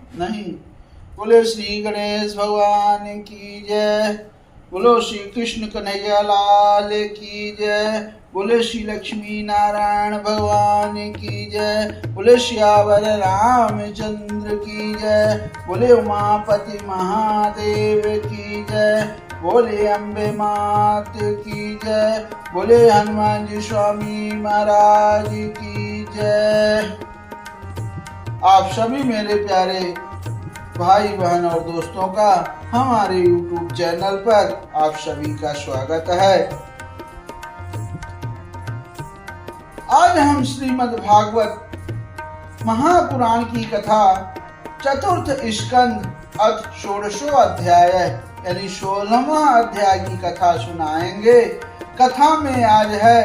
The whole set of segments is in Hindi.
नहीं। बोले श्री गणेश भगवान की जय। बोलो श्री कृष्ण कन्हैया लाल की जय। बोले श्री लक्ष्मी नारायण भगवान की जय। बोले श्यावर रामचंद्र की जय। बोले उमापति महादेव की जय। बोले अम्बे मात की जय। बोले हनुमान जी स्वामी महाराज की जय। आप सभी मेरे प्यारे भाई बहन और दोस्तों का हमारे YouTube चैनल पर आप सभी का स्वागत है। आज हम श्रीमद् भागवत महापुराण की कथा चतुर्थ स्कंद अथ षोडशो अध्याय यानी 16वां अध्याय की कथा सुनाएंगे। कथा में आज है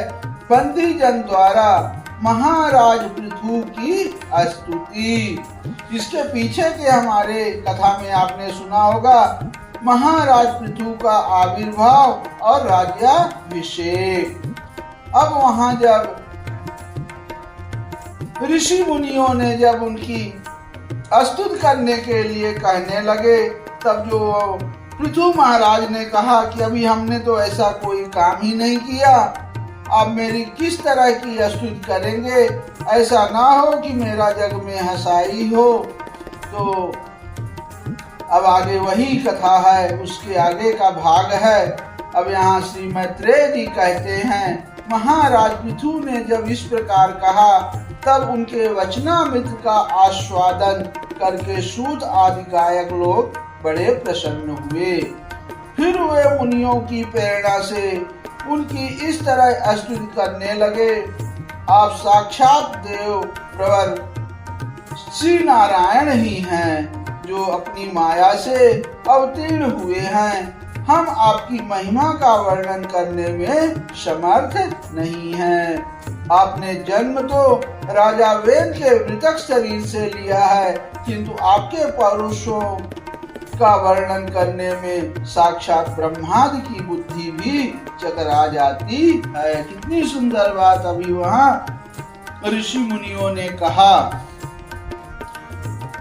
बंदी जन द्वारा महाराज पृथु की स्तुति। इसके पीछे के हमारे कथा में आपने सुना होगा महाराज पृथु का आविर्भाव और राज्याभिषेक। अब वहां जब ऋषि मुनियों ने जब उनकी स्तुति करने के लिए कहने लगे, तब जो पृथु महाराज ने कहा कि अभी हमने तो ऐसा कोई काम ही नहीं किया, आप मेरी किस तरह की स्तुति करेंगे? ऐसा ना हो कि मेरा जग में हंसाई हो। तो अब आगे वही कथा है, उसके आगे का भाग है। अब यहाँ श्री मैत्रेय जी कहते हैं, महाराज पृथु ने जब इस प्रकार कहा, तब उनके वचनामृत का आस्वादन करके सूत आदि गायक लोग बड़े प्रसन्न हुए। फिर वे मुनियों की प्रेरणा से उनकी इस तरह स्तुति करने लगे, आप साक्षात देव प्रवर श्री नारायण ही हैं, जो अपनी माया से अवतीर्ण हुए हैं। हम आपकी महिमा का वर्णन करने में समर्थ नहीं हैं। आपने जन्म तो राजा वेद के मृतक शरीर से लिया है, किंतु आपके पौरुषों का वर्णन करने में साक्षात ब्रह्मादि की बुद्धि भी चकरा जाती है। कितनी सुंदर बात अभी वहां ऋषि मुनियों ने कहा।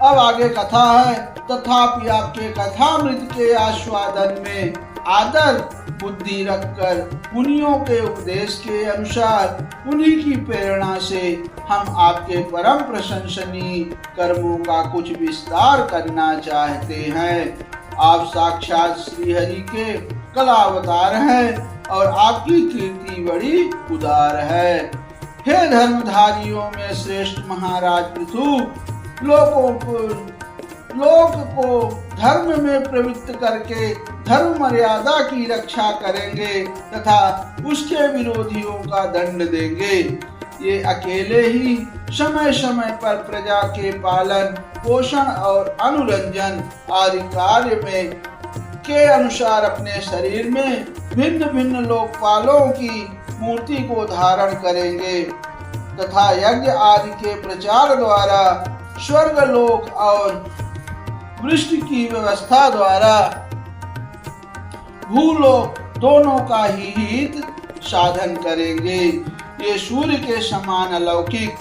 अब आगे कथा है, तथापि आपके कथामृत के आस्वादन में आदर बुद्धि रखकर मुनियों के उपदेश के अनुसार उन्हीं की प्रेरणा से हम आपके परम प्रशंसनीय कर्मों का कुछ विस्तार करना चाहते हैं। आप साक्षात श्री हरि के कलावतार हैं और आपकी कीर्ति बड़ी उदार है। हे धर्मधारियों में श्रेष्ठ महाराज पृथु, लोक को धर्म में प्रवृत्त करके धर्म मर्यादा की रक्षा करेंगे तथा उसके विरोधियों का दंड देंगे। ये अकेले ही समय समय पर प्रजा के पालन पोषण और अनुरंजन आदि कार्य में के अनुसार अपने शरीर में भिन्न भिन्न लोकपालों की मूर्ति को धारण करेंगे तथा यज्ञ आदि के प्रचार द्वारा स्वर्ग लोक और वृष्टि की व्यवस्था द्वारा भूलोक दोनों का ही हित साधन करेंगे। ये सूर्य के समान अलौकिक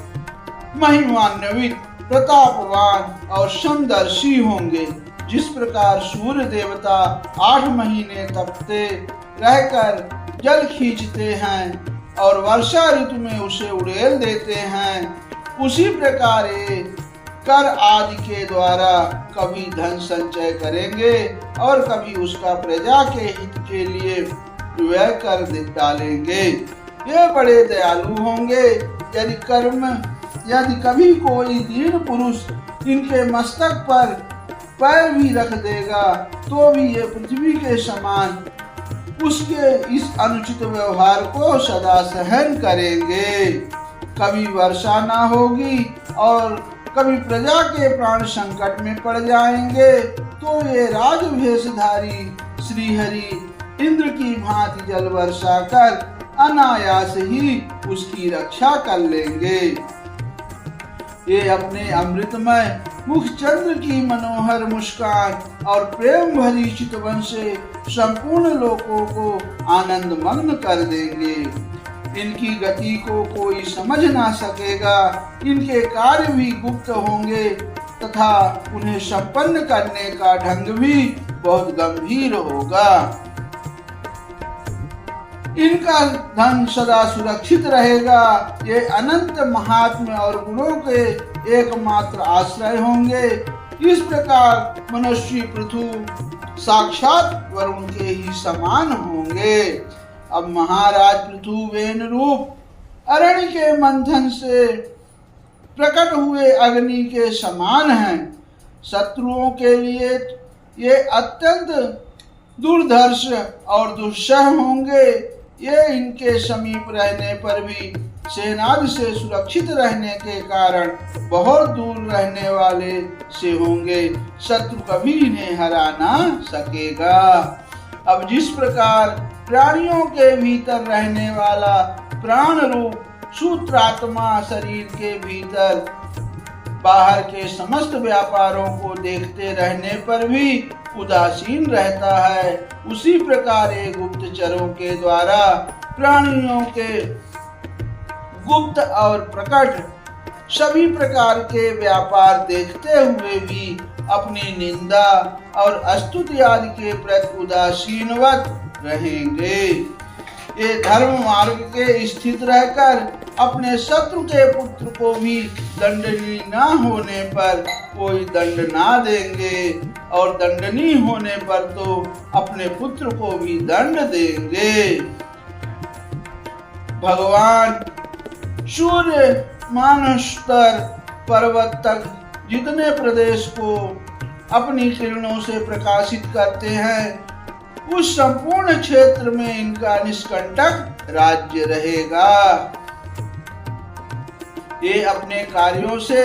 महिमान्वित प्रतापवान और समदर्शी होंगे। जिस प्रकार सूर्य देवता 8 महीने तपते रहकर जल खींचते हैं और वर्षा ऋतु में उसे उड़ेल देते हैं, उसी प्रकार ये कर आदि के द्वारा कभी धन संचय करेंगे और कभी उसका प्रजा के हित के लिए व्यय कर डालेंगे। ये बड़े दयालु होंगे। यदि कभी कोई दीन पुरुष इनके मस्तक पर पैर भी रख देगा, तो भी ये पृथ्वी के समान उसके इस अनुचित व्यवहार को सदा सहन करेंगे। कभी वर्षा ना होगी और कभी प्रजा के प्राण संकट में पड़ जाएंगे, तो ये राजवेशधारी श्री हरि इंद्र की भांति जल वर्षा कर अनायास ही उसकी रक्षा कर लेंगे। ये अपने अमृतमय मुख चंद्र की मनोहर मुस्कान और प्रेम भरी चितवन से संपूर्ण लोकों को आनंद मग्न कर देंगे। इनकी गति को कोई समझ ना सकेगा। इनके कार्य भी गुप्त होंगे तथा उन्हें संपन्न करने का ढंग भी बहुत गंभीर होगा। इनका धन सदा सुरक्षित रहेगा। ये अनंत महात्म्य और गुणों के एकमात्र आश्रय होंगे। इस प्रकार मनुष्य पृथु साक्षात वरुण के ही समान होंगे। अब महाराज पृथु वेन रूप अरण्य के मंथन से प्रकट हुए अग्नि के समान हैं। शत्रुओं के लिए ये अत्यंत दुर्धर्ष और दुस्सह होंगे। ये इनके समीप रहने पर भी सेनादि से सुरक्षित रहने के कारण बहुत दूर रहने वाले से होंगे। शत्रु कभी इन्हें हरा ना सकेगा। अब जिस प्रकार प्राणियों के भीतर रहने वाला प्राण रूप सूत्रात्मा शरीर के भीतर बाहर के समस्त व्यापारों को देखते रहने पर भी उदासीन रहता है, उसी प्रकार ये गुप्तचरों के द्वारा प्राणियों के गुप्त और प्रकट सभी प्रकार के व्यापार देखते हुए भी अपनी निंदा और स्तुति आदि के प्रति उदासीनवत रहेंगे। ये धर्म मार्ग के स्थित रहकर अपने शत्रु के पुत्र को भी दंडनीय न होने पर कोई दंड ना देंगे और दंडनीय होने पर तो अपने पुत्र को भी दंड देंगे। भगवान सूर्य मानस्तर पर्वत तक जितने प्रदेश को अपनी किरणों से प्रकाशित करते हैं, उस संपूर्ण क्षेत्र में इनका निष्कंटक राज्य रहेगा। ये अपने कार्यों से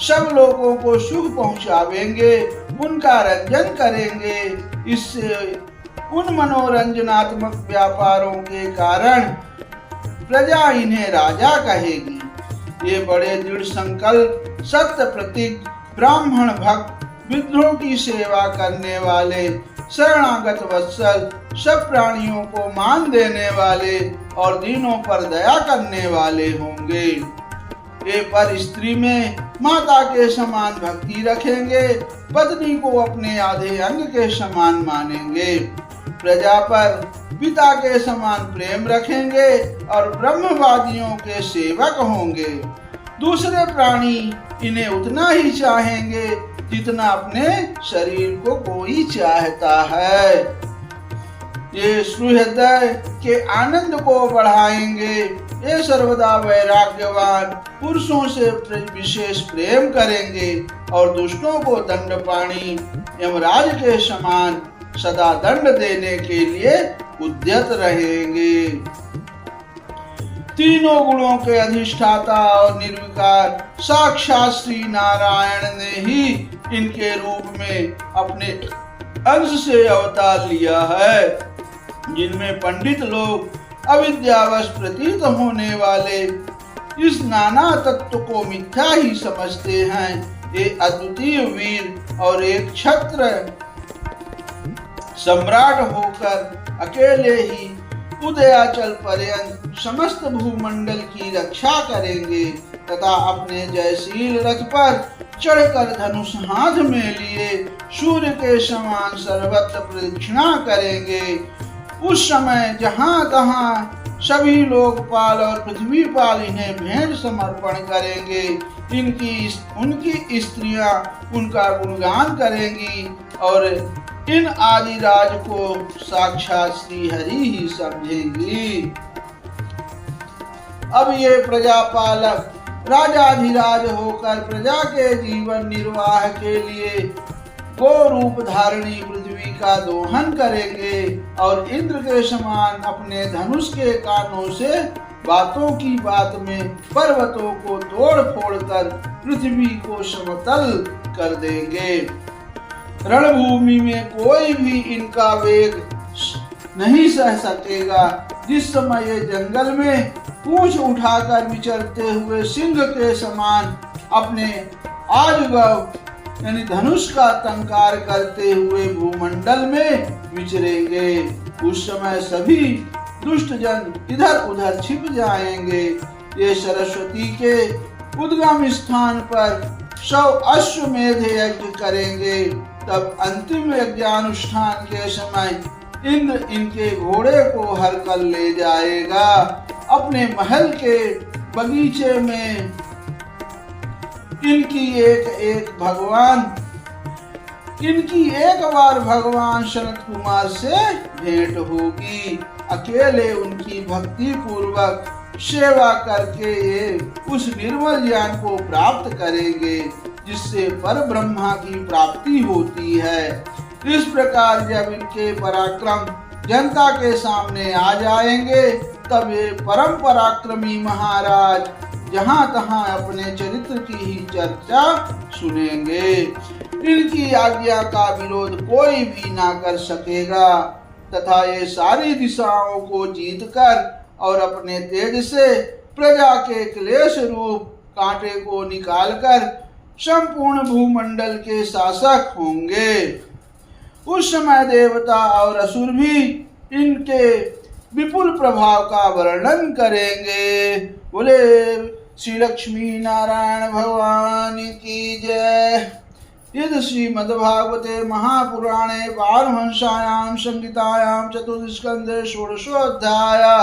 सब लोगों को सुख पहुंचावेंगे, उनका रंजन करेंगे। इससे उन मनोरंजनात्मक व्यापारों के कारण प्रजा इन्हें राजा कहेगी। ये बड़े दृढ़ संकल्प, सत्य प्रतीक, ब्राह्मण भक्त, विद्रोह की सेवा करने वाले, शरणागत वत्सल, सब प्राणियों को मान देने वाले और दीनों पर दया करने वाले होंगे। ये पर स्त्री में माता के समान भक्ति रखेंगे, पत्नी को अपने आधे अंग के समान मानेंगे, प्रजा पर पिता के समान प्रेम रखेंगे और ब्रह्मवादियों के सेवक होंगे। दूसरे प्राणी इन्हें उतना ही चाहेंगे जितना अपने शरीर को कोई चाहता है। ये सुहृदय के आनंद को बढ़ाएंगे। ये सर्वदा वैराग्यवान पुरुषों से विशेष प्रेम करेंगे और दुष्टों को दंडपाणी यमराज के समान सदा दंड देने के लिए उद्यत रहेंगे। तीनों गुणों के अधिष्ठाता और निर्विकार साक्षात श्री नारायण ने ही इनके रूप में अपने अंश से अवतार लिया है। जिनमें पंडित लोग अविद्यावश प्रतीत होने वाले इस नाना तत्व को मिथ्या ही समझते हैं, ये अद्वितीय वीर और एक क्षत्र सम्राट होकर अकेले ही उदयाचल पर्यंत समस्त भूमंडल की रक्षा करेंगे तथा अपने जयशील रथ पर चढ़कर धनुष हाथ में लिए सूर्य के समान सर्वत्र प्रदक्षिणा करेंगे। उस समय जहाँ तहाँ सभी लोकपाल और पृथ्वीपाल इन्हें भेंट समर्पण करेंगे। उनकी स्त्रियां उनका गुणगान करेंगी और इन आदिराज को साक्षात श्री हरि ही समझेंगी। अब ये प्रजापालक राजाधिराज होकर प्रजा के जीवन निर्वाह के लिए गो रूप धारणी पृथ्वी का दोहन करेंगे और इंद्र के समान अपने धनुष के कानों से बातों की बात में पर्वतों को तोड़ फोड़ कर पृथ्वी को समतल कर देंगे। रणभूमि में कोई भी इनका वेग नहीं सह सकेगा। जिस समय ये जंगल में पूंछ उठाकर विचरते हुए सिंह के समान अपने आजुगव यानी धनुष का टंकार करते हुए भूमंडल में विचरेंगे, उस समय सभी दुष्ट जन इधर उधर छिप जाएंगे। ये सरस्वती के उद्गम स्थान पर 100 अश्वमेध यज्ञ करेंगे। तब अंतिम यज्ञानुष्ठान के समय इंद्र इनके घोड़े को हर कर ले जाएगा। अपने महल के बगीचे में इनकी एक बार भगवान सनत कुमार से भेंट होगी। अकेले उनकी भक्ति पूर्वक सेवा करके ये उस निर्मल ज्ञान को प्राप्त करेंगे जिससे पर ब्रह्मा की प्राप्ति होती है। इस प्रकार जब इनके पराक्रम जनता के सामने आ जाएंगे तब ये परम पराक्रमी महाराज जहां तहां अपने चरित्र की ही चर्चा सुनेंगे। इनकी आज्ञा का विरोध कोई भी ना कर सकेगा तथा ये सारी दिशाओं को जीतकर और अपने तेज से प्रजा के क्लेश रूप कांटे को निकालकर संपूर्ण भूमंडल के शासक होंगे। उस समय देवता और असुर भी इनके विपुल प्रभाव का वर्णन करेंगे। बोले श्री लक्ष्मी नारायण भगवान की जय। यद श्रीमद्भागवते महापुराणे पारमहंस्यां संहितायां चतुर्दशस्कन्धे षोडशोऽध्यायः।